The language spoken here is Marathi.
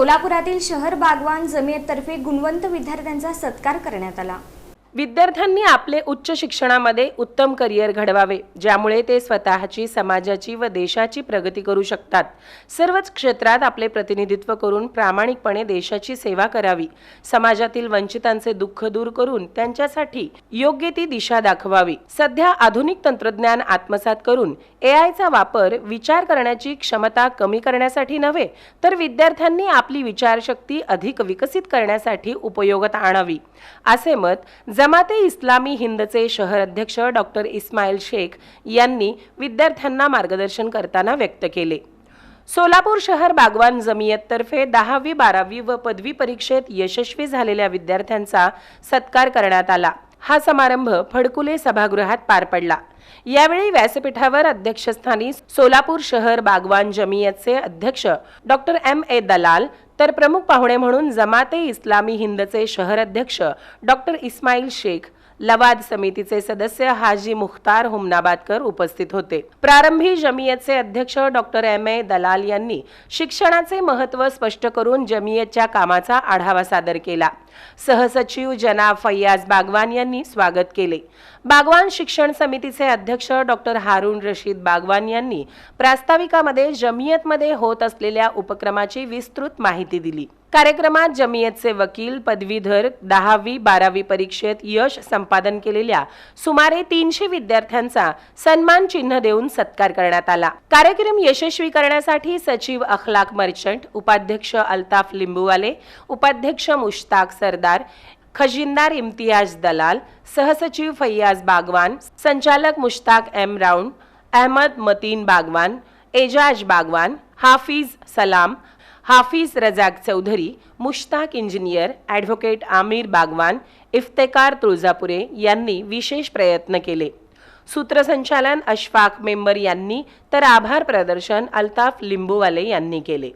सोलापुरातील शहर बागवान जमियततर्फे गुणवंत विद्यार्थ्यांचा सत्कार करण्यात आला। विद्यार्थ्यांनी आपले उच्च शिक्षणामध्ये उत्तम करिअर घडवावे, ज्यामुळे ते स्वतःची, समाजाची व देशाची प्रगती करू शकतात। सर्वच क्षेत्रात आपले प्रतिनिधित्व करून प्रामाणिकपणे देशाची सेवा करावी, समाजातील वंचितांचे दुःख दूर करून त्यांच्यासाठी योग्य ती दिशा दाखवावी। सध्या आधुनिक तंत्रज्ञान आत्मसात करून एआयचा वापर विचार करण्याची क्षमता कमी करण्यासाठी नव्हे, तर विद्यार्थ्यांनी आपली विचारशक्ती अधिक विकसित करण्यासाठी उपयोगात आणावी, असे मत जमाते इस्लामी हिंदचे शहर अध्यक्ष डॉक्टर इस्माईल शेख यांनी विद्यार्थ्यांना मार्गदर्शन करताना व्यक्त केले। सोलापूर शहर बागवान जमियततर्फे 10वी, 12वी व पदवी परीक्षेत यशस्वी झालेल्या विद्यार्थ्यांचा सत्कार करण्यात आला। हा समारंभ फडकुले सभागृहात पार पडला। यावेळी व्यासपीठावर अध्यक्षस्थानी सोलापूर शहर बागवान जमियतचे अध्यक्ष डॉक्टर M.A. दलाल, तर प्रमुख पाहुणे म्हणून जमाते इस्लामी हिंदचे शहर अध्यक्ष डॉक्टर इस्माईल शेख, लवाद समितीचे सदस्य हाजी मुख्तार हुमनाबादकर उपस्थित होते। प्रारंभी जमियतचे अध्यक्ष डॉक्टर M.A. दलाल यांनी शिक्षणाचे महत्त्व स्पष्ट करून जमियतच्या कामाचा आढावा सादर केला। सहसचिव जनाब फैयाज बागवान यांनी स्वागत केले। बागवान शिक्षण समितीचे अध्यक्ष डॉक्टर हारून रशीद बागवान यांनी प्रास्ताविकामध्ये जमियतमध्ये होत असलेल्या उपक्रमाची विस्तृत माहिती दिली। कार्यक्रमात जमियतचे वकील, पदवीधर, 10वी, 12वी परीक्षेत यश संपादन केलेल्या सुमारे 300 विद्यार्थ्यांचा सन्मान चिन्ह देऊन सत्कार करण्यात आला। कार्यक्रम यशस्वी करण्यासाठी सचिव अखलाक मर्चंट, उपाध्यक्ष अल्ताफ लिंबूवाले, उपाध्यक्ष मुश्ताक सरदार, खजिनदार इम्तियाज दलाल, सहसचिव फैयाज बागवान, संचालक मुश्ताक M. राउंड, अहमद मतीन बागवान, एजाज बागवान, हाफिज सलाम, हाफिज रजाक चौधरी, मुश्ताक इंजिनियर, ॲडव्होकेट आमिर बागवान, इफ्तेकार तुळजापुरे यांनी विशेष प्रयत्न केले। सूत्रसंचालन अशफाक मेंबर यांनी तर आभार प्रदर्शन अल्ताफ लिंबूवाले यांनी केले।